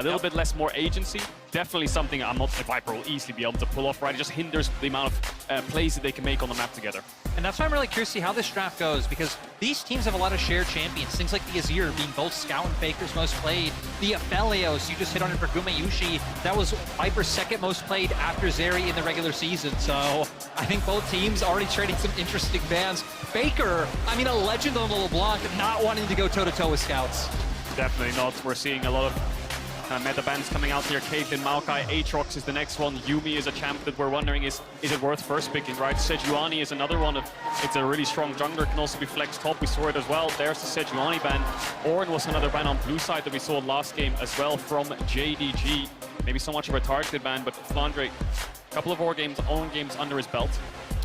a little bit less more agency. Definitely something I'm not, Viper will easily be able to pull off, right? It just hinders the amount of plays that they can make on the map together. And that's why I'm really curious to see how this draft goes, because these teams have a lot of shared champions. Things like the Azir being both Scout and Faker's most played. The Aphelios, you just hit on it for Gumayusi. That was Viper's second most played after Zeri in the regular season. So I think both teams already trading some interesting bans. Faker, I mean, a legend on LeBlanc, not wanting to go toe-to-toe with Scouts. Definitely not. We're seeing a lot of meta bans coming out here. Caitlyn, Maokai, Aatrox is the next one. Yuumi is a champ that we're wondering is it worth first picking, right? Sejuani is another one. It's a really strong jungler, can also be flex top. We saw it as well. There's the Sejuani ban. Ornn was another ban on blue side that we saw last game as well from JDG. Maybe so much of a targeted ban, but Flandre, a couple of own games under his belt.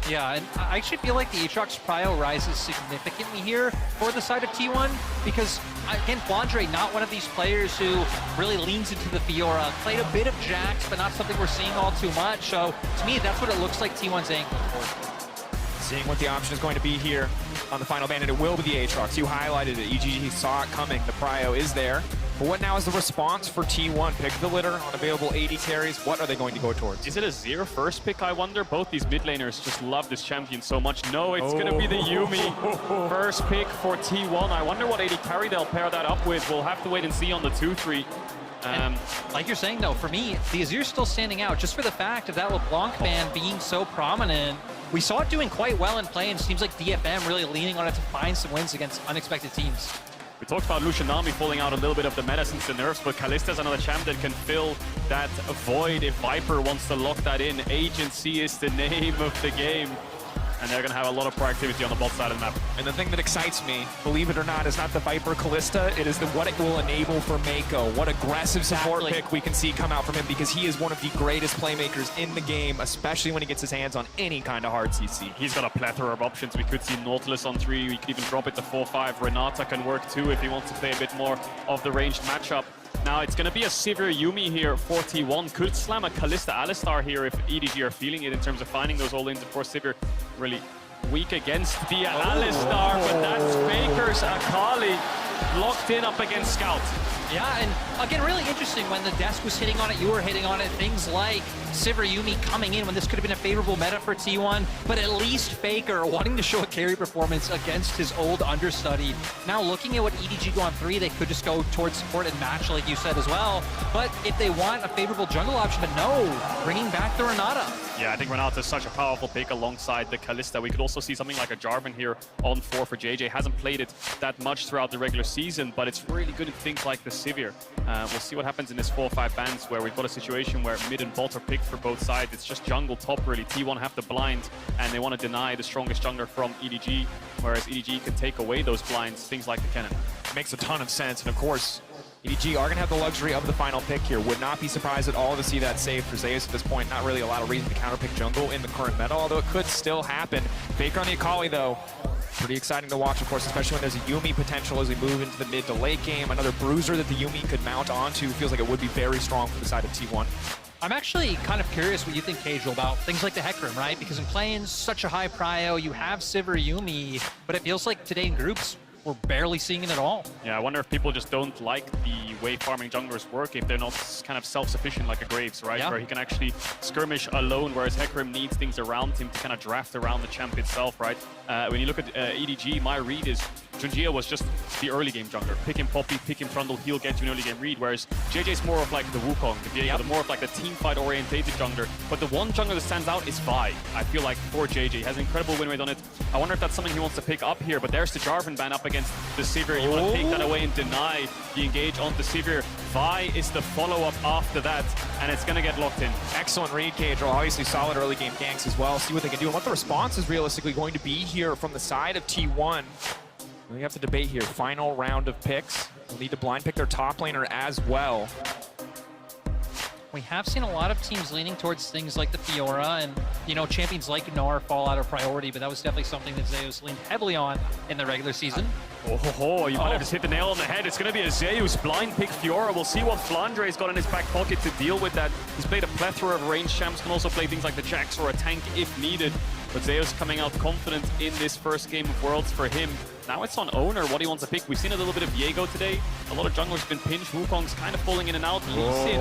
Yeah, and I actually feel like the Aatrox prio rises significantly here for the side of T1, because, again, Flandre, not one of these players who really leans into the Fiora. Played a bit of Jax, but not something we're seeing all too much. So, to me, that's what it looks like T1's angling for. Seeing what the option is going to be here on the final ban, and it will be the Aatrox. You highlighted it. EDG saw it coming. The prio is there. But what now is the response for T1? Pick the litter on available AD carries. What are they going to go towards? Is it a Azir first pick, I wonder? Both these mid laners just love this champion so much. No, it's going to be the Yuumi first pick for T1. I wonder what AD carry they'll pair that up with. We'll have to wait and see on the 2-3. Like you're saying, though, for me, the Azir's still standing out just for the fact of that LeBlanc ban being so prominent. We saw it doing quite well in play, and it seems like DFM really leaning on it to find some wins against unexpected teams. We talked about Lucianami falling out a little bit of the meta since the nerfs, but Kalista's another champ that can fill that void if Viper wants to lock that in. Agency is the name of the game. And they're going to have a lot of proactivity on the bot side of the map. And the thing that excites me, believe it or not, is not the Viper Kalista. It is what it will enable for Mako. What aggressive support pick we can see come out from him, because he is one of the greatest playmakers in the game, especially when he gets his hands on any kind of hard CC. He's got a plethora of options. We could see Nautilus on 3. We could even drop it to 4-5. Renata can work too if he wants to play a bit more of the ranged matchup. Now it's going to be a Sivir Yuumi here for T1. Could slam a Kalista Alistar here if EDG are feeling it in terms of finding those all-ins. Of course, Sivir really weak against the Alistar, but that's Faker's Akali locked in up against Scout. Yeah, and again, really interesting when the desk was hitting on it, you were hitting on it. Things like Sivir Yuumi coming in when this could have been a favorable meta for T1, but at least Faker wanting to show a carry performance against his old understudy. Now looking at what EDG go on 3, they could just go towards support and match, like you said as well. But if they want a favorable jungle option, but no, bringing back the Renata. Yeah, I think Renata is such a powerful pick alongside the Kalista. We could also see something like a Jarvan here on 4 for JJ. Hasn't played it that much throughout the regular season, but it's really good in things like the Sivir. We'll see what happens in this 4-5 bans where we've got a situation where mid and bot are picked for both sides. It's just jungle top, really. T1 have the blind, and they want to deny the strongest jungler from EDG, whereas EDG can take away those blinds, things like the cannon. Makes a ton of sense, and of course, EDG are going to have the luxury of the final pick here. Would not be surprised at all to see that save for Zeus at this point. Not really a lot of reason to counterpick jungle in the current meta, although it could still happen. Faker on the Akali, though, pretty exciting to watch, of course, especially when there's a Yuumi potential as we move into the mid to late game. Another bruiser that the Yuumi could mount onto. Feels like it would be very strong for the side of T1. I'm actually kind of curious what you think, Casual, about things like the Hecarim, right? Because in playing such a high prio, you have Sivir Yuumi, but it feels like today in groups, we're barely seeing it at all. Yeah, I wonder if people just don't like the way farming junglers work, if they're not kind of self-sufficient like a Graves, right? Yeah. Where he can actually skirmish alone, whereas Hecarim needs things around him to kind of draft around the champ itself, right? When you look at EDG, my read is Junjia was just the early game jungler. Pick him Poppy, pick him Trundle, he'll get you an early game read, whereas JJ's more of like the Wukong, the more of like the team fight orientated jungler. But the one jungler that stands out is Vi, I feel like, for JJ. He has an incredible win rate on it. I wonder if that's something he wants to pick up here, but there's the Jarvan ban up against the Sivir. You want to take that away and deny the engage on the Sivir. Vi is the follow-up after that, and it's going to get locked in. Excellent read, Cage. Obviously solid early game ganks as well. See what they can do and what the response is realistically going to be here from the side of T1. We have to debate here. Final round of picks. We'll need to blind pick their top laner as well. We have seen a lot of teams leaning towards things like the Fiora, and, you know, champions like Gnar fall out of priority, but that was definitely something that Zeus leaned heavily on in the regular season. You might have just hit the nail on the head. It's going to be a Zeus blind pick Fiora. We'll see what Flandre's got in his back pocket to deal with that. He's played a plethora of ranged champs, can also play things like the Jax or a tank if needed. But Zeus coming out confident in this first game of Worlds for him. Now it's on Oner, what he wants to pick. We've seen a little bit of Viego today. A lot of junglers have been pinched. Wukong's kind of falling in and out. Lee Sin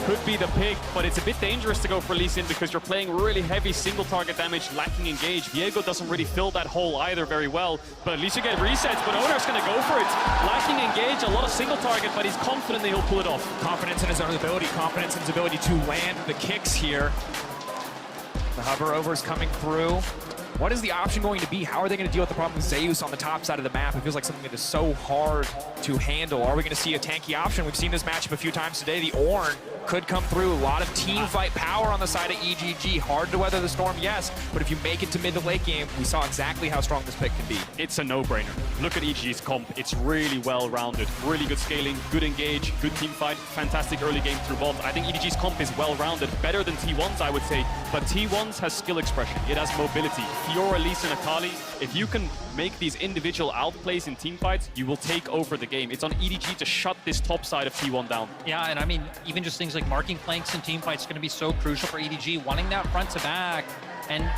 could be the pick, but it's a bit dangerous to go for Lee Sin because you're playing really heavy single target damage, lacking engage. Viego doesn't really fill that hole either very well, but at least you get resets, but Oner's going to go for it. Lacking engage, a lot of single target, but he's confident that he'll pull it off. Confidence in his own ability, confidence in his ability to land the kicks here. The hover overs coming through. What is the option going to be? How are they going to deal with the problem with Zeus on the top side of the map? It feels like something that is so hard to handle. Are we going to see a tanky option? We've seen this matchup a few times today. The Ornn could come through. A lot of team fight power on the side of EDG. Hard to weather the storm, yes, but if you make it to mid to late game, we saw exactly how strong this pick can be. It's a no-brainer. Look at EDG's comp. It's really well-rounded. Really good scaling, good engage, good team fight, fantastic early game through bot. I think EDG's comp is well-rounded, better than T1's, I would say, but T1's has skill expression. It has mobility. Fiora, Lee Sin, Akali, if you can make these individual outplays in team fights, you will take over the game. It's on EDG to shut this top side of T1 down. Yeah, and I mean, even just things like marking flanks in team fights is going to be so crucial for EDG, wanting that front to back. And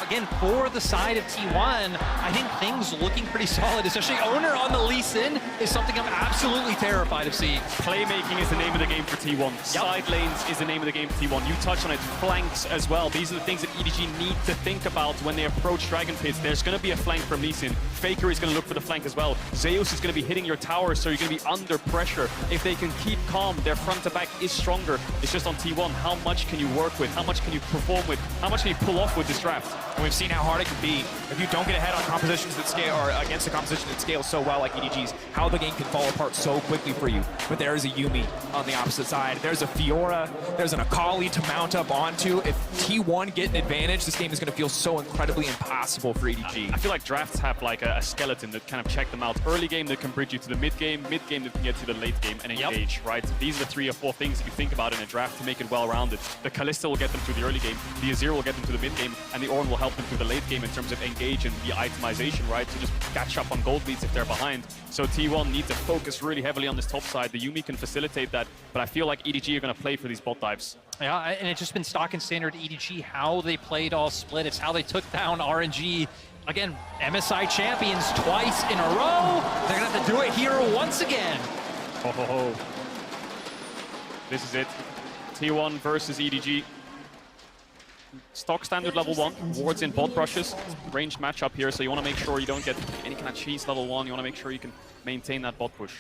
again, for the side of T1, I think things looking pretty solid, especially Oner on the Lee Sin is something I'm absolutely terrified of seeing. Playmaking is the name of the game for T1. Side lanes is the name of the game for T1. You touched on it, flanks as well. These are the things that EDG need to think about when they approach Dragon Pits. There's going to be a flank from Lee Sin. Faker is going to look for the flank as well. Zeus is going to be hitting your tower, so you're going to be under pressure. If they can keep calm, their front to back is stronger. It's just on T1, how much can you work with? How much can you perform with? How much can you pull off with this draft? And we've seen how hard it can be if you don't get ahead on compositions that scale, or against a composition that scales so well like EDG's, how the game can fall apart so quickly for you. But there is a Yuumi on the opposite side. There's a Fiora, there's an Akali to mount up onto. If T1 get an advantage, this game is going to feel so incredibly impossible for EDG. I feel like drafts have like a skeleton that kind of check them out. Early game that can bridge you to the mid game that can get to the late game and engage, right? These are the 3 or 4 things that you think about in a draft to make it well-rounded. The Kalista will get them to the early game, the Azir will get them to the mid game, and the Ornn will help them through the late game in terms of engage and the itemization, right? To just catch up on gold leads if they're behind. So T1 needs to focus really heavily on this top side. The Yuumi can facilitate that, but I feel like EDG are going to play for these bot dives. Yeah, and it's just been stock and standard EDG, how they played all split. It's how they took down RNG. Again, MSI champions twice in a row. They're going to have to do it here once again. Oh. This is it. T1 versus EDG. Stock standard level 1, wards in bot brushes, ranged matchup here, so you want to make sure you don't get any kind of cheese level 1, you want to make sure you can maintain that bot push.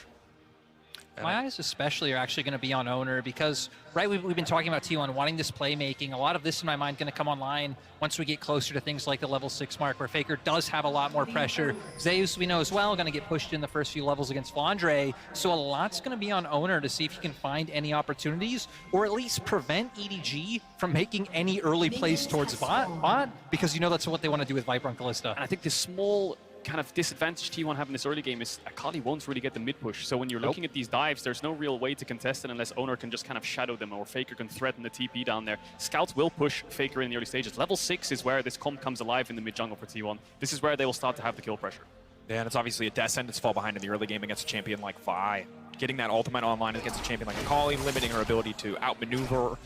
My eyes especially are actually going to be on Oner because, right, we've been talking about T1 wanting this playmaking. A lot of this in my mind going to come online once we get closer to things like the level 6 mark where Faker does have a lot more pressure. Zeus, we know as well, going to get pushed in the first few levels against Flandre. So a lot's going to be on Oner to see if he can find any opportunities or at least prevent EDG from making any early plays towards bot because you know that's what they want to do with Viper and Kalista. And I think this small kind of disadvantage T1 have in this early game is Akali won't really get the mid push. So when you're looking at these dives, there's no real way to contest it unless Oner can just kind of shadow them or Faker can threaten the TP down there. Scouts will push Faker in the early stages. Level 6 is where this comp comes alive in the mid jungle for T1. This is where they will start to have the kill pressure. Yeah, and it's obviously a death sentence to fall behind in the early game against a champion like Vi. Getting that ultimate online against a champion like Akali, limiting her ability to outmaneuver,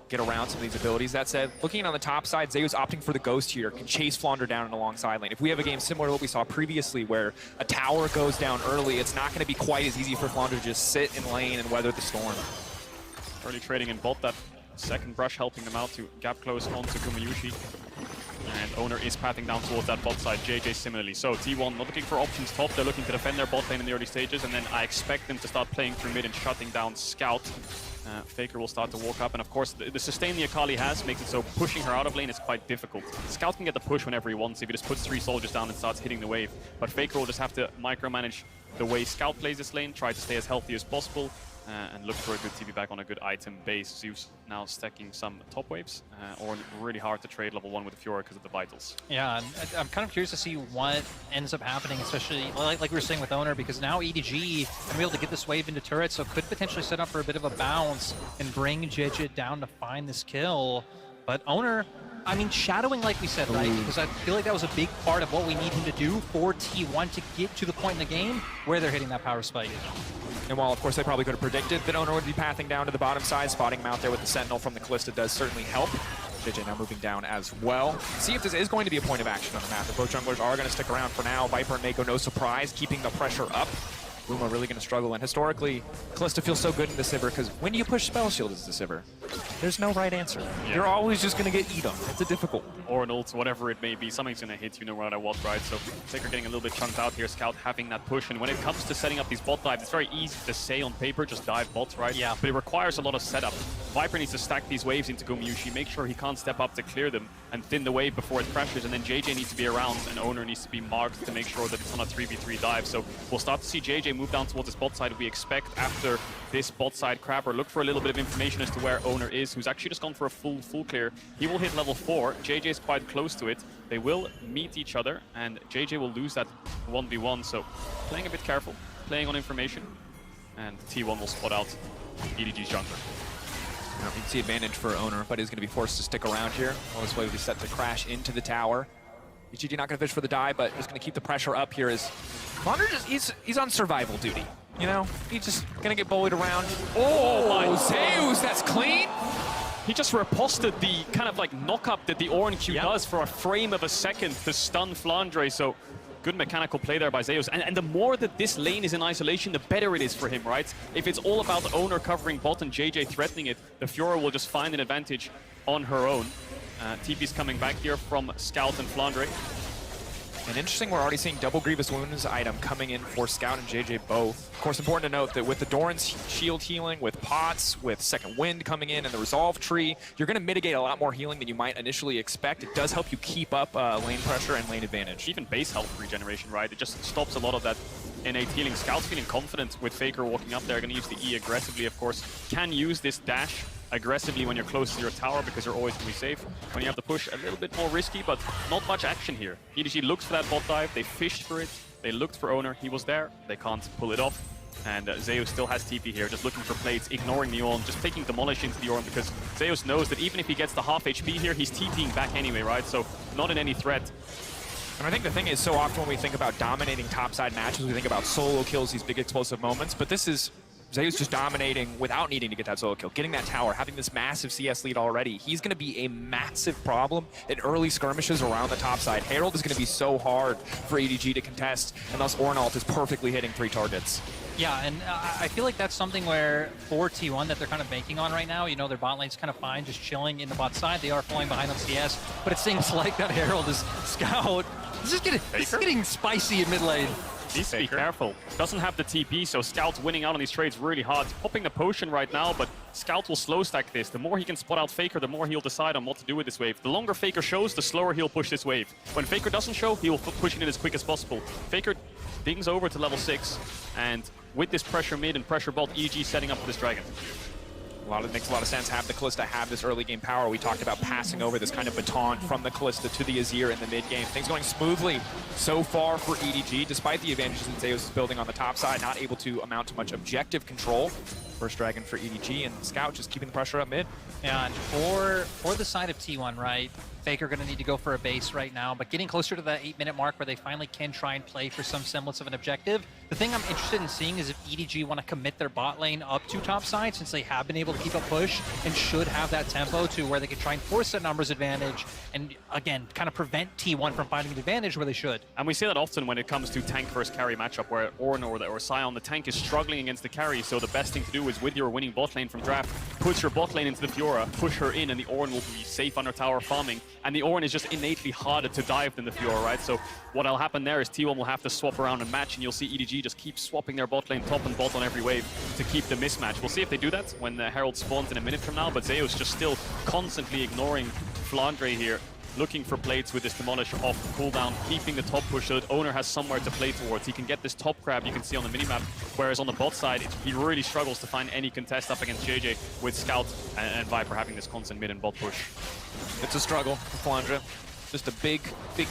get around some of these abilities. That said, looking on the top side, Zeus opting for the Ghost here, can chase Flandre down in a long side lane. If we have a game similar to what we saw previously where a tower goes down early, it's not going to be quite as easy for Flandre to just sit in lane and weather the storm. Early trading in bot, that second brush helping them out to gap close onto Gumayusi. And Oner is pathing down towards that bot side, JJ similarly. So T1 not looking for options top, they're looking to defend their bot lane in the early stages, and then I expect them to start playing through mid and shutting down Scout. Faker will start to walk up, and of course the sustain the Akali has makes it so pushing her out of lane is quite difficult. Scout can get the push whenever he wants if he just puts 3 soldiers down and starts hitting the wave, but Faker will just have to micromanage the way Scout plays this lane, try to stay as healthy as possible, and look for a good TP back on a good item base. Zeus now stacking some top waves, or really hard to trade level 1 with the Fiora because of the vitals. Yeah, and I'm kind of curious to see what ends up happening, especially like we were saying with Oner, because now EDG can be able to get this wave into turrets, so could potentially set up for a bit of a bounce and bring JJ down to find this kill. But Oner, I mean, shadowing like we said, right? Because I feel like that was a big part of what we need him to do for T1 to get to the point in the game where they're hitting that power spike. And while, of course, they probably could have predicted that Oner would be pathing down to the bottom side, spotting him out there with the Sentinel from the Kalista does certainly help. JJ now moving down as well. See if this is going to be a point of action on the map. If both junglers are going to stick around for now. Viper and Mako, no surprise, keeping the pressure up. Guma really going to struggle, and historically, Kalista feels so good in the Sivir because when you push Spell Shield as the Sivir, there's no right answer. Yeah. You're always just going to get eat 'em. It's a difficult one. Or an ult, whatever it may be, something's going to hit you no matter what, right? So Faker getting a little bit chunked out here, Scout having that push, and when it comes to setting up these bot dives, it's very easy to say on paper, just dive bots, right? Yeah. But it requires a lot of setup. Viper needs to stack these waves into Gumayusi, make sure he can't step up to clear them, and thin the wave before it pressures, and then JJ needs to be around, and Oner needs to be marked to make sure that it's on a 3v3 dive. So we'll start to see JJ move down towards his bot side. We expect after this bot side crabber, look for a little bit of information as to where Oner is, who's actually just gone for a full clear. He will hit level 4. JJ is quite close to it. They will meet each other, and JJ will lose that 1v1. So playing a bit careful, playing on information, and T1 will spot out EDG's jungler. You can see advantage for Oner, but he's going to be forced to stick around here. While this wave will be set to crash into the tower. EDG not going to fish for the dive, but just going to keep the pressure up here as Oner he's on survival duty. You know, he's just going to get bullied around. Oh, my Zeus, that's clean. He just riposted the kind of like knock-up that the Oren Q does for a frame of a second to stun Flandre. So good mechanical play there by Zeus. And the more that this lane is in isolation, the better it is for him, right? If it's all about Oner covering bot and JJ threatening it, the Fiora will just find an advantage on her own. TP's coming back here from Scout and Flandre. And interesting, we're already seeing double Grievous Wounds item coming in for Scout and JJ both. Of course, important to note that with the Doran's shield healing, with pots, with Second Wind coming in, and the Resolve tree, you're going to mitigate a lot more healing than you might initially expect. It does help you keep up lane pressure and lane advantage. Even base health regeneration, right? It just stops a lot of that innate healing. Scout's feeling confident with Faker walking up there. Going to use the E aggressively, of course. Can use this dash aggressively when you're close to your tower because you're always going to be safe. When you have to push, a little bit more risky, but not much action here. EDG looks for that bot dive. They fished for it. They looked for Oner. He was there. They can't pull it off. And Zeus still has TP here, just looking for plates, ignoring the Ornn, just taking Demolish into the Ornn because Zeus knows that even if he gets the half HP here, he's TPing back anyway, right? So not in any threat. And I think the thing is, so often when we think about dominating topside matches, we think about solo kills, these big explosive moments, but this is Zeus just dominating without needing to get that solo kill, getting that tower, having this massive CS lead already. He's going to be a massive problem in early skirmishes around the top side. Herald is going to be so hard for EDG to contest, and thus Ornalt is perfectly hitting 3 targets. Yeah, and I feel like that's something where for T1 that they're kind of banking on right now. You know, their bot lane's kind of fine, just chilling in the bot side. They are falling behind on CS, but it seems like that Herald is Scout. This is getting spicy in mid lane. Needs to be careful. Doesn't have the TP, so Scout's winning out on these trades really hard. He's popping the potion right now, but Scout will slow stack this. The more he can spot out Faker, the more he'll decide on what to do with this wave. The longer Faker shows, the slower he'll push this wave. When Faker doesn't show, he'll push it in as quick as possible. Faker dings over to level 6, and with this pressure mid and pressure bot, EDG setting up for this dragon. It makes a lot of sense. Have the Kalista have this early game power. We talked about passing over this kind of baton from the Kalista to the Azir in the mid game. Things going smoothly so far for EDG, despite the advantages that Zeus is building on the top side, not able to amount to much objective control. First dragon for EDG, and Scout just keeping the pressure up mid. Yeah, and for the side of T1, right, Faker going to need to go for a base right now, but getting closer to that 8-minute mark where they finally can try and play for some semblance of an objective. The thing I'm interested in seeing is if EDG want to commit their bot lane up to top side, since they have been able to keep a push and should have that tempo to where they can try and force that numbers advantage and, again, kind of prevent T1 from finding an advantage where they should. And we see that often when it comes to tank versus carry matchup where Ornn or Sion, the tank is struggling against the carry, so the best thing to do is with your winning bot lane from draft, put your bot lane into the Fiora, push her in, and the Ornn will be safe under tower farming. And the Ornn is just innately harder to dive than the Fiora, right? So what'll happen there is T1 will have to swap around and match, and you'll see EDG just keep swapping their bot lane top and bot on every wave to keep the mismatch. We'll see if they do that when the Herald spawns in a minute from now, but Zeus just still constantly ignoring Flandre here, looking for plates with this Demolish off cooldown, keeping the top push so that Oner has somewhere to play towards. He can get this top grab you can see on the minimap, whereas on the bot side, he really struggles to find any contest up against JJ with Scout and Viper having this constant mid and bot push. It's a struggle for Flandre. Just a big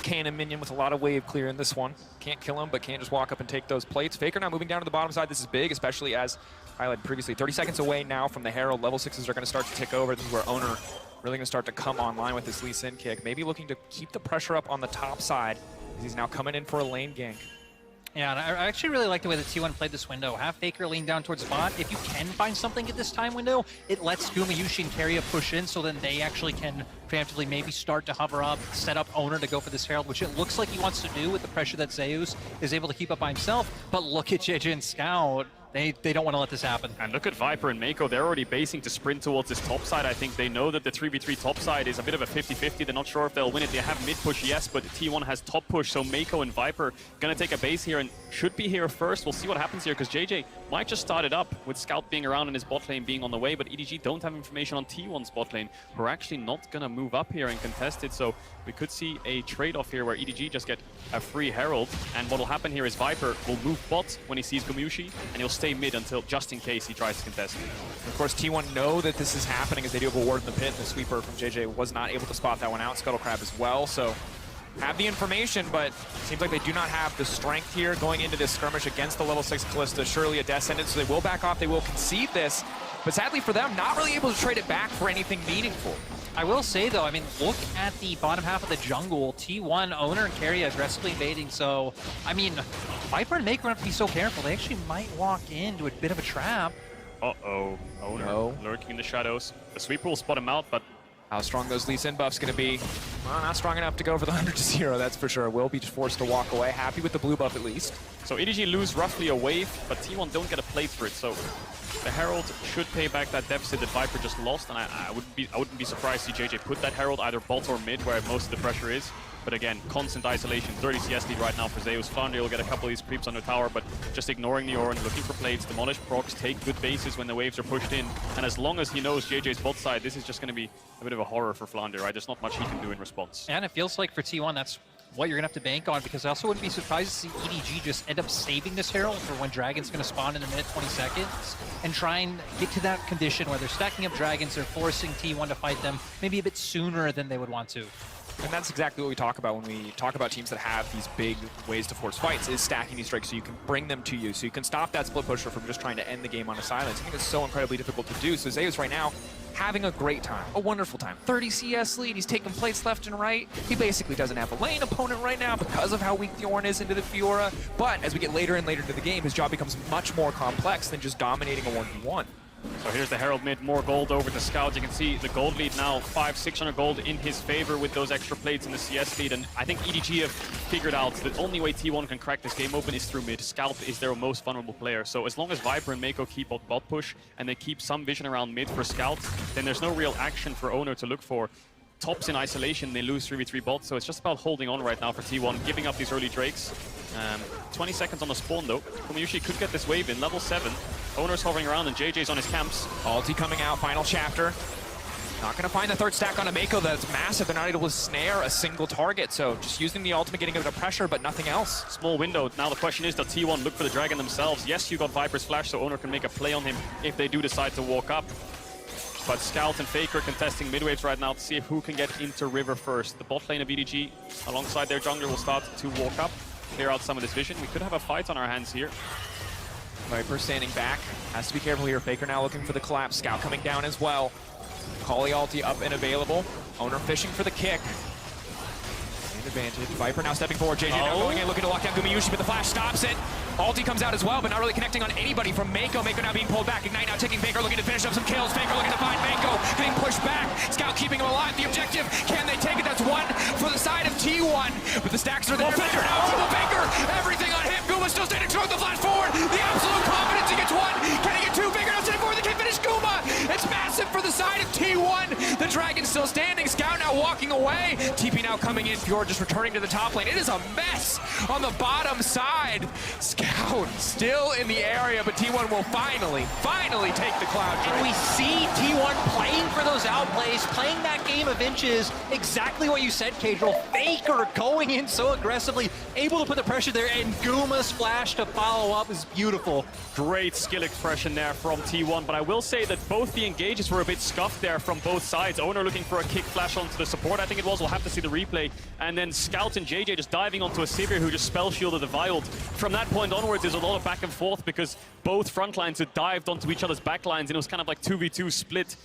cannon minion with a lot of wave clear in this one. Can't kill him, but can't just walk up and take those plates. Faker now moving down to the bottom side. This is big, especially as highlighted previously. 30 seconds away now from the Herald. Level 6s are going to start to tick over. This is where Oner really going to start to come online with this Lee Sin kick. Maybe looking to keep the pressure up on the top side as he's now coming in for a lane gank. Yeah, and I actually really like the way that T1 played this window. Have Faker lean down towards bot. If you can find something at this time window, it lets Gumayusi and Keria push in, so then they actually can preemptively maybe start to hover up, set up Oner to go for this Herald, which it looks like he wants to do with the pressure that Zeus is able to keep up by himself. But look at JJ and Scout. They don't want to let this happen. And look at Viper and Mako. They're already basing to sprint towards this top side. I think they know that the 3v3 top side is a bit of a 50-50. They're not sure if they'll win it. They have mid push, yes, but T1 has top push. So Mako and Viper gonna take a base here and should be here first. We'll see what happens here because JJ might just start it up with Scout being around and his bot lane being on the way. But EDG don't have information on T1's bot lane. We're actually not gonna move up here and contest it. So we could see a trade-off here where EDG just get a free Herald. And what'll happen here is Viper will move bot when he sees Gumayusi, and he'll stay mid until just in case he tries to contest. Of course, T1 know that this is happening as they do have a ward in the pit. And the sweeper from JJ was not able to spot that one out. Scuttlecrab as well, so have the information, but seems like they do not have the strength here going into this skirmish against the level 6 Kalista. Surely a death sentence, so they will back off, they will concede this. But sadly for them, not really able to trade it back for anything meaningful. I will say, though, I mean, look at the bottom half of the jungle. T1, Oner, and Keria aggressively invading. So, I mean, Viper and Mako have to be so careful. They actually might walk into a bit of a trap. Uh-oh. Oner lurking in the shadows. The sweeper will spot him out, but how strong those Lee Sin buffs going to be? Well, not strong enough to go for the 100-0, that's for sure. Will be just forced to walk away. Happy with the blue buff at least. So EDG lose roughly a wave, but T1 don't get a plate for it. So the Herald should pay back that deficit that Viper just lost, and I wouldn't be surprised to see JJ put that Herald either bot or mid, where most of the pressure is. But again, constant isolation, 30 CS lead right now for Zeus. Flounder will get a couple of these creeps on the tower, but just ignoring the Oren, looking for plates, demolish procs, take good bases when the waves are pushed in. And as long as he knows JJ's bot side, this is just going to be a bit of a horror for Flounder, right? There's not much he can do in response. And it feels like for T1, that's what you're going to have to bank on, because I also wouldn't be surprised to see EDG just end up saving this Herald for when Dragon's going to spawn in a minute, 20 seconds, and try and get to that condition where they're stacking up Dragons, they're forcing T1 to fight them maybe a bit sooner than they would want to. And that's exactly what we talk about when we talk about teams that have these big ways to force fights, is stacking these strikes so you can bring them to you, so you can stop that split pusher from just trying to end the game on a silence. I think it's so incredibly difficult to do. So Zeus right now having a great time, a wonderful time. 30 CS lead, he's taking plates left and right. He basically doesn't have a lane opponent right now because of how weak the Ornn is into the Fiora. But as we get later and later into the game, his job becomes much more complex than just dominating a 1v1. So here's the Herald mid, more gold over the Scout. You can see the gold lead now, 500-600 gold in his favor with those extra plates in the CS lead. And I think EDG have figured out the only way T1 can crack this game open is through mid. Scout is their most vulnerable player. So as long as Viper and Mako keep up bot push and they keep some vision around mid for Scout, then there's no real action for Oner to look for. Tops in isolation, they lose 3v3 bots, so it's just about holding on right now for T1, giving up these early Drakes. 20 seconds on the spawn though. Gumayusi could get this wave in, level 7. Oner's hovering around and JJ's on his camps. Ulti coming out, final chapter. Not going to find the third stack on a Mako that's massive. They're not able to snare a single target, so just using the ultimate, getting a bit of pressure, but nothing else. Small window. Now the question is, does T1 look for the Dragon themselves? Yes, you got Viper's flash, so Oner can make a play on him if they do decide to walk up. But Scout and Faker contesting midwaves right now to see who can get into river first. The bot lane of EDG alongside their jungler will start to walk up, clear out some of this vision. We could have a fight on our hands here. Viper standing back. Has to be careful here. Faker now looking for the collapse. Scout coming down as well. Kali ulti up and available. Oner fishing for the kick. Advantage. Viper now stepping forward. JJ now going in, looking to lock down Gumayusi, but the flash stops it. Ulti comes out as well, but not really connecting on anybody from Mako. Mako now being pulled back. Ignite now taking Faker, looking to finish up some kills. Faker looking to find Mako, getting pushed back. Scout keeping him alive. The objective, can they take it? That's one for the side of T1. But the stacks are there. Faker now, triple Faker. Everything on him. Guma still standing strong. The flash forward. The absolute confidence. He gets one. Can he get two? Faker now standing forward. They can't finish Guma. It's massive for the side of T1. The Dragon still standing. Scout now walking away. TP now coming in. Fjord just returning to the top lane. It is a mess on the bottom side. Scout still in the area, but T1 will finally take the Cloud Drake. And we see T1 playing for those outplays, playing that game of inches. Exactly what you said, Cadril. Faker going in so aggressively, able to put the pressure there, and Guma's flash to follow up is beautiful. Great skill expression there from T1, but I will say that both the engages were a bit scuffed there from both sides. Oner looking for a kick flash onto the support, I think it was. We'll have to see the replay. And then Scout and JJ just diving onto a Sivir who just spell shielded the Wild. From that point onwards, there's a lot of back and forth because both front lines had dived onto each other's back lines, and it was kind of like 2v2 split.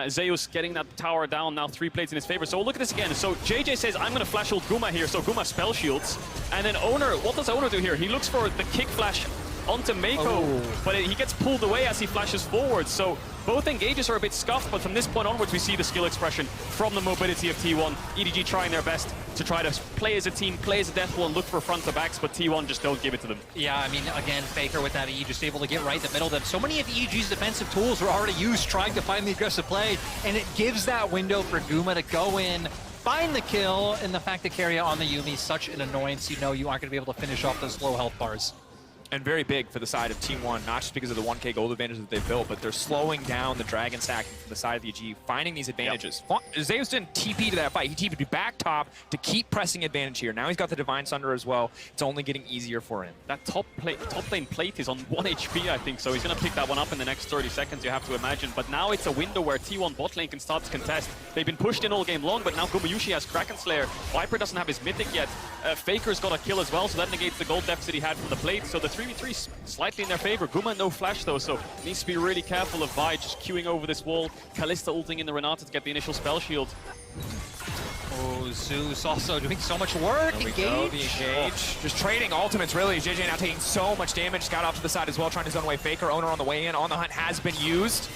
Zeus getting that tower down, now 3 plates in his favor. So look at this again. So JJ says, I'm going to flash ult Guma here, so Guma spell shields. And then Oner, what does Oner do here? He looks for the kick flash onto Mako, but he gets pulled away as he flashes forward. So both engages are a bit scuffed, but from this point onwards, we see the skill expression from the mobility of T1. EDG trying their best to try to play as a team, play as a death wall, look for front to backs, but T1 just don't give it to them. Yeah, I mean, again, Faker with that E just able to get right in the middle of them. So many of EDG's defensive tools were already used trying to find the aggressive play, and it gives that window for Guma to go in, find the kill, and the fact that Keria on the Yuumi is such an annoyance. You know you aren't going to be able to finish off those low health bars. And very big for the side of T1, not just because of the 1k gold advantage that they've built, but they're slowing down the Dragon stacking from the side of the EG, finding these advantages. Yep. Zeus didn't TP to that fight. He TP'd back top to keep pressing advantage here. Now he's got the Divine Sunder as well. It's only getting easier for him. That top lane plate is on 1 HP, I think, so he's going to pick that one up in the next 30 seconds, you have to imagine. But now it's a window where T1 bot lane can start to contest. They've been pushed in all game long, but now Gumayusi has Kraken Slayer. Viper doesn't have his Mythic yet. Faker's got a kill as well, so that negates the gold deficit he had from the plate. So the 3v3 slightly in their favor. Guma no flash though, so needs to be really careful of Vi just queuing over this wall. Kalista ulting in the Renata to get the initial spell shield. Oh, Zeus also doing so much work. There we go, the engage. Just trading ultimates, really. JJ now taking so much damage. Scout off to the side as well, trying to zone away Faker. Oner on the way in. On the hunt has been used.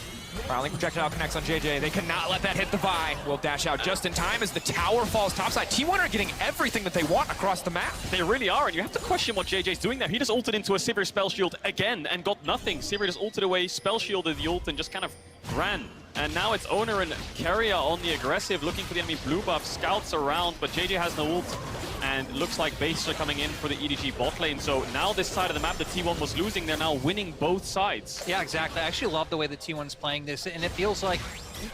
Prowling projectile connects on JJ. They cannot let that hit the Vi. Will dash out just in time as the tower falls topside. T1 are getting everything that they want across the map. They really are, and you have to question what JJ's doing there. He just ulted into a Sivir spell shield again and got nothing. Sivir just ulted away, spell shielded the ult, and just kind of ran. And now it's Oner and Keria on the aggressive, looking for the enemy blue buff. Scouts around, but JJ has no ult. And it looks like bases are coming in for the EDG bot lane. So now this side of the map that T1 was losing, they're now winning both sides. Yeah, exactly. I actually love the way that T1's playing this. And it feels like,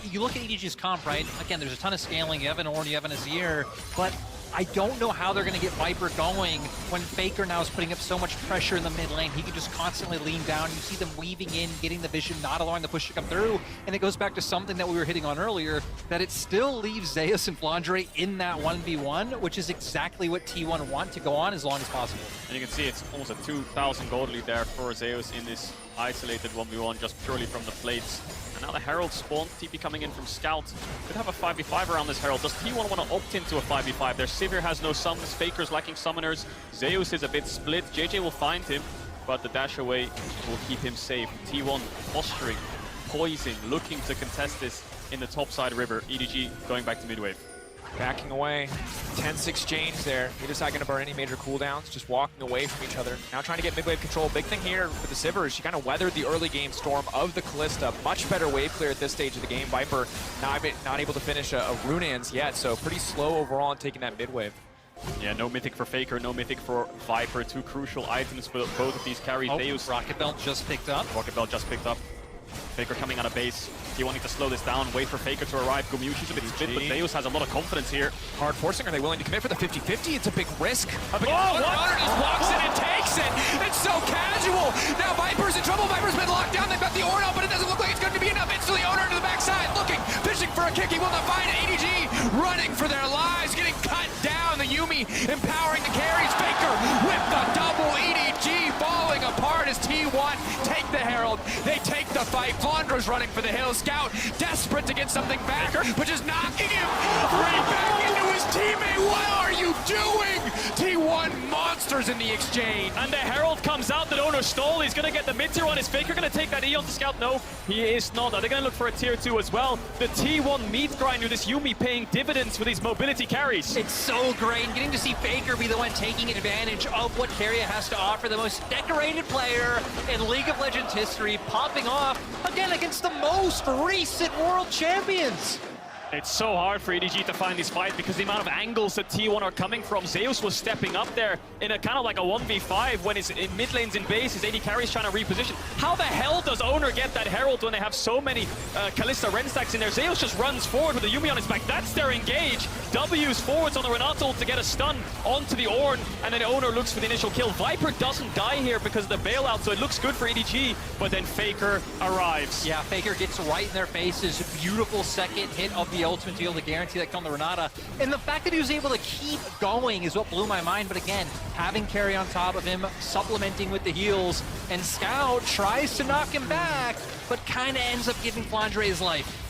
you look at EDG's comp, right? Again, there's a ton of scaling. You have an Ornn, you have an Azir. But I don't know how they're going to get Viper going when Faker now is putting up so much pressure in the mid lane. He can just constantly lean down. You see them weaving in, getting the vision, not allowing the push to come through. And it goes back to something that we were hitting on earlier, that it still leaves Zeus and Flandre in that 1v1, which is exactly what T1 want to go on as long as possible. And you can see it's almost a 2,000 gold lead there for Zeus in this isolated 1v1 just purely from the plates. And now the Herald spawn, TP coming in from Scout. Could have a 5v5 around this Herald. Does T1 want to opt into a 5v5? Their Sivir has no summons, Faker's lacking summoners. Zeus is a bit split. JJ will find him, but the dash away will keep him safe. T1 posturing, poising, looking to contest this in the topside river. EDG going back to mid wave. Backing away, tense exchange there. Neither side going to burn any major cooldowns, just walking away from each other. Now trying to get mid-wave control. Big thing here for the Sivir is she kind of weathered the early game storm of the Kalista. Much better wave clear at this stage of the game. Viper not able to finish a Runeans yet, so pretty slow overall in taking that mid-wave. Yeah, no Mythic for Faker, no Mythic for Viper. Two crucial items for both of these carries. Deus. Rocket Belt just picked up. Rocket Belt just picked up. Faker coming out of base. T1 need to slow this down, wait for Faker to arrive. Gumayusi's a bit split, but Deus has a lot of confidence here. Hard forcing, are they willing to commit for the 50-50? It's a big risk. Oner just walks in and takes it. It's so casual. Now Viper's in trouble. Viper's been locked down. They've got the Ornn out, but it doesn't look like it's going to be enough. Instantly Oner to the backside, looking, fishing for a kick. He will not find it. EDG running for their lives, getting cut down. The Yuumi empowering the carries. Faker with the double. EDG falling apart as T1 take the Herald. They take the fight. Flandre's running for the hill. Scout desperate to get something back, but just knocking him right back into his teammate. What are you doing? T1 monsters in the exchange. And the Herald comes out that Oner stole. He's going to get the mid-tier on his Faker. Going to take that E on the Scout. No, he is not. Are they going to look for a tier 2 as well? The T1 meat grind with this Yuumi paying dividends for these mobility carries. It's so great. And getting to see Faker be the one taking advantage of what Keria has to offer. The most decorated player in League of Legends history, popping off again against the most recent world champions. It's so hard for EDG to find this fight because the amount of angles that T1 are coming from. Zeus was stepping up there in a kind of like a 1v5 when his mid lane's in base, his AD carry's trying to reposition. How the hell does Oner get that Herald when they have so many Kalista Ren stacks in there? Zeus just runs forward with the Yuumi on his back. That's their engage. W's forwards on the Renata to get a stun onto the Ornn, and then Oner looks for the initial kill. Viper doesn't die here because of the bailout, so it looks good for EDG, but then Faker arrives. Yeah, Faker gets right in their faces. Beautiful second hit of the ultimate to be able to guarantee that kill on the Renata. And the fact that he was able to keep going is what blew my mind. But again, having Keria on top of him, supplementing with the heals, and Scout tries to knock him back, but kind of ends up giving Flandre his life.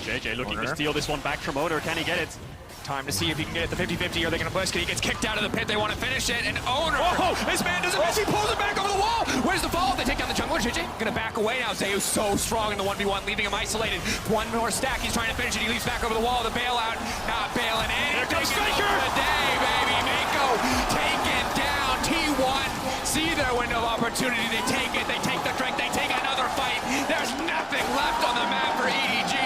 JJ looking to steal this one back from Oner. Can he get it? Time to see if he can get it the 50-50. Are they going to push? He gets kicked out of the pit. They want to finish it. And Oner, this man doesn't miss. He pulls it back over the wall. Where's the follow-up? They take down the jungle. JJ going to back away now. Zeus so strong in the 1v1, leaving him isolated. One more stack. He's trying to finish it. He leaps back over the wall. The bailout, not bailing in. Here comes Faker. The day, baby. Mako taken down. T1 see their window of opportunity. They take it. They take the drink. They take another fight. There's nothing left on the map for EDG.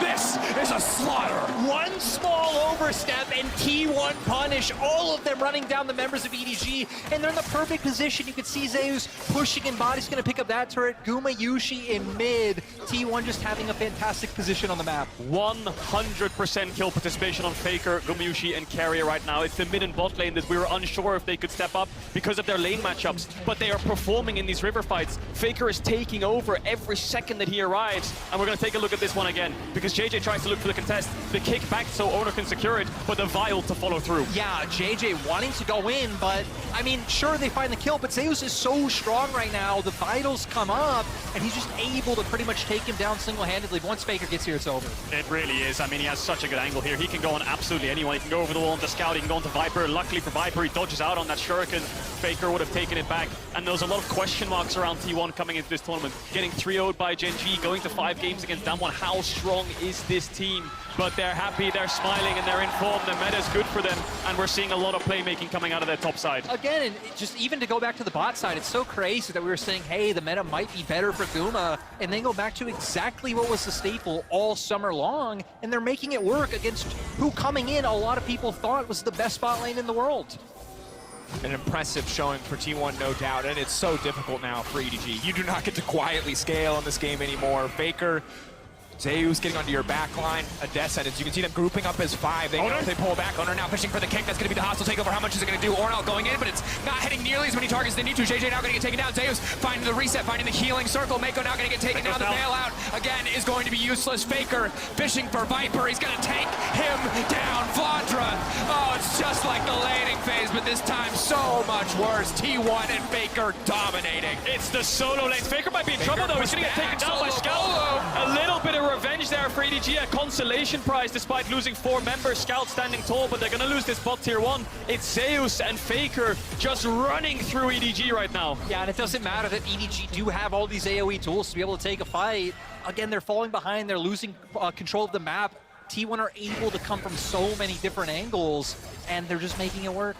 This is a slaughter. One small overstep and T1 punish all of them running down the members of EDG, and they're in the perfect position. You can see Zeus pushing in body's going to pick up that turret. Gumayusi in mid. T1 just having a fantastic position on the map. 100% kill participation on Faker, Gumayusi, and Carrier right now. It's the mid and bot lane that we were unsure if they could step up because of their lane matchups, but they are performing in these river fights. Faker is taking over every second that he arrives, and we're going to take a look at this one again, because JJ tries to look for the contest, the kick back so Oner can secure it, but the vial to follow through. Yeah, JJ wanting to go in, but I mean, sure, they find the kill, but Zeus is so strong right now. The vitals come up, and he's just able to pretty much take him down single-handedly. Once Faker gets here, it's over. It really is. I mean, he has such a good angle here. He can go on absolutely anyone. He can go over the wall into Scout. He can go into Viper. Luckily for Viper, he dodges out on that Shuriken. Faker would have taken it back. And there's a lot of question marks around T1 coming into this tournament. Getting 3-0'd by Gen G, going to 5 games against Damwon. How strong is this team? But they're happy, they're smiling, and they're informed. The meta is good for them, and we're seeing a lot of playmaking coming out of their top side. Again, and just even to go back to the bot side, it's so crazy that we were saying, hey, the meta might be better for Guma, and then go back to exactly what was the staple all summer long, and they're making it work against who coming in a lot of people thought was the best bot lane in the world. An impressive showing for T1, no doubt, and it's so difficult now for EDG. You do not get to quietly scale in this game anymore. Faker, Zeus getting onto your back line, a death sentence. You can see them grouping up as 5. They know if they pull back. Oner now pushing for the kick. That's going to be the hostile takeover. How much is it going to do? Ornal going in, but it's not hitting nearly as many targets as they need to. JJ now going to get taken down. Zeus finding the reset, finding the healing circle. Mako now going to get taken down. The bailout, again, is going to be useless. Faker fishing for Viper. He's going to take him down. Vladra. Oh, it's just like the laning phase, but this time so much worse. T1 and Faker dominating. It's the solo lane. Faker might be in trouble, though. He's going to get taken down by Scout. A little bit of revenge there for EDG, a consolation prize despite losing 4 members. Scout standing tall, but they're going to lose this bot tier 1. It's Zeus and Faker just running through EDG right now. Yeah, and it doesn't matter that EDG do have all these AoE tools to be able to take a fight. Again, they're falling behind. They're losing control of the map. T1 are able to come from so many different angles, and they're just making it work.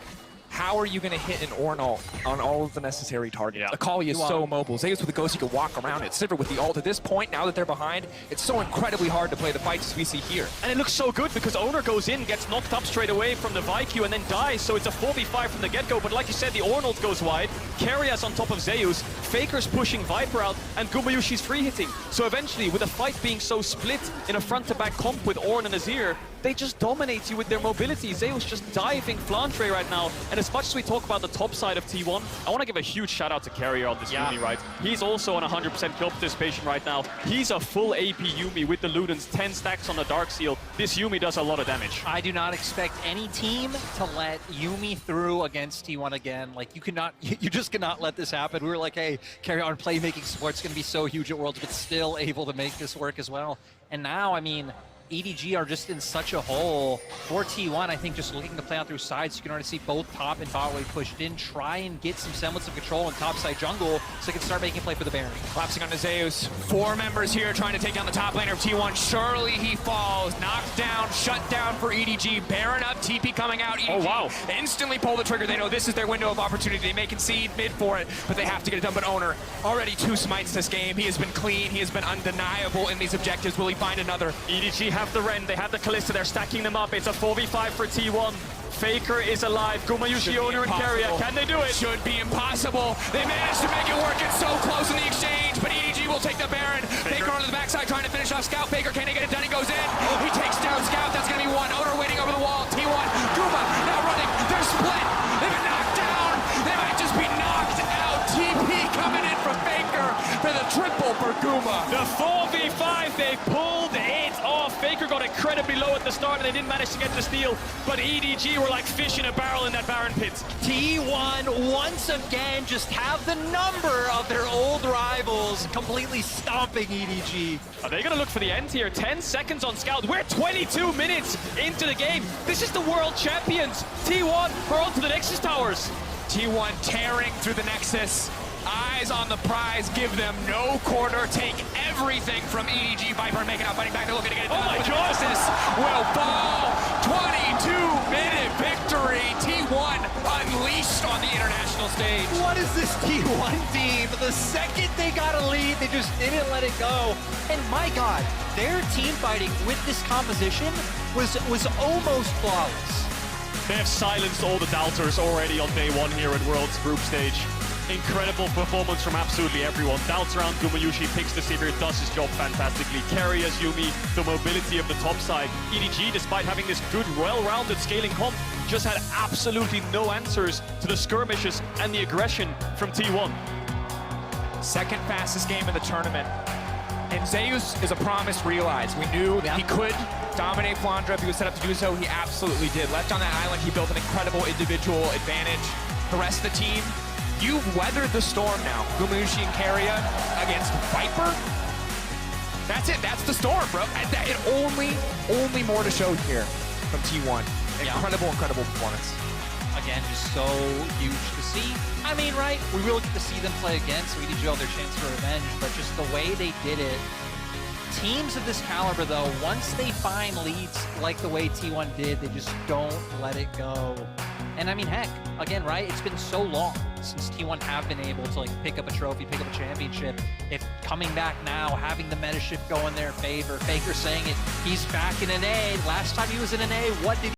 How are you going to hit an Ornal on all of the necessary targets? Yeah. Akali is so mobile. Zeus with the ghost, he can walk around it. Sivir with the ult. At this point, now that they're behind, it's so incredibly hard to play the fights as we see here. And it looks so good because Oner goes in, gets knocked up straight away from the Vikyu, and then dies. So it's a 4v5 from the get-go. But like you said, the Ornal goes wide. Carrier's on top of Zeus. Faker's pushing Viper out, and Gumayushi's free hitting. So eventually, with the fight being so split in a front-to-back comp with Ornn and Azir, they just dominate you with their mobility. Zeus just diving Flantre right now. And as much as we talk about the top side of T1, I want to give a huge shout out to Carrier on this Yumi, right? He's also on 100% kill participation right now. He's a full AP Yumi with the Ludens, 10 stacks on the Dark Seal. This Yumi does a lot of damage. I do not expect any team to let Yumi through against T1 again. Like, you just cannot let this happen. We were like, hey, Carrier on playmaking support's going to be so huge at Worlds, but still able to make this work as well. And now, I mean, EDG are just in such a hole. For T1, I think just looking to play out through sides, you can already see both top and bot wave pushed in, try and get some semblance of control in top side jungle so they can start making play for the Baron. Collapsing onto Zeus. 4 members here trying to take down the top laner of T1. Surely he falls. Knocked down, shut down for EDG. Baron up, TP coming out. EDG instantly pull the trigger. They know this is their window of opportunity. They may concede mid for it, but they have to get it done. But Oner, already 2 smites this game. He has been clean. He has been undeniable in these objectives. Will he find another? EDG have the Ren, they have the Kalista, they're stacking them up. It's a 4v5 for T1. Faker is alive. Gumayusi, Oner, and Carrier. Can they do it? Should be impossible. They managed to make it work. It's so close in the exchange, but EDG will take the Baron. Faker onto the backside trying to finish off Scout. Faker, can he get it done? He goes in. He takes down Scout. That's going to be 1. Oner waiting over the wall. T1. Guma now running. They're split. They've been knocked down. They might just be knocked out. TP coming in from Faker for the triple for Guma. The 4v5, they pulled it off. Faker got incredibly low at the start and they didn't manage to get the steal, but EDG were like fish in a barrel in that Baron pit. T1 once again just have the number of their old rivals, completely stomping EDG. Are they going to look for the end here? 10 seconds on Scout. We're 22 minutes into the game. This is the world champions. T1 are on to the Nexus towers. T1 tearing through the Nexus. Eyes on the prize, give them no quarter, take everything from EDG. Viper making out, fighting back, they're looking to get it done. Oh my God. Nexus will fall. 22-minute victory. T1 unleashed on the international stage. What is this T1 team? The second they got a lead, they just didn't let it go. And my God, their team fighting with this composition was almost flawless. They have silenced all the doubters already on day one here at World's group stage. Incredible performance from absolutely everyone. Doubts around Gumayusi, picks the Sivir, does his job fantastically. Carry as Yumi, the mobility of the top side. EDG, despite having this good, well-rounded scaling comp, just had absolutely no answers to the skirmishes and the aggression from T1. Second fastest game of the tournament. And Zeus is a promise realized. We knew that he could dominate Flandra if he was set up to do so. He absolutely did. Left on that island, he built an incredible individual advantage. The rest of the team, you've weathered the storm now. Gumayusi and Keria against Viper. That's it. That's the storm, bro. And it only more to show here from T1. Incredible performance. Again, just so huge to see. I mean, right, we will get to see them play again, so EDG will have their chance for revenge, but just the way they did it. Teams of this caliber, though, once they find leads like the way T1 did, they just don't let it go. And I mean, heck, again, right, it's been so long since T1 have been able to like pick up a trophy, pick up a championship. If coming back now, having the meta shift go in their favor, Faker saying it, he's back in NA. Last time he was in NA, what did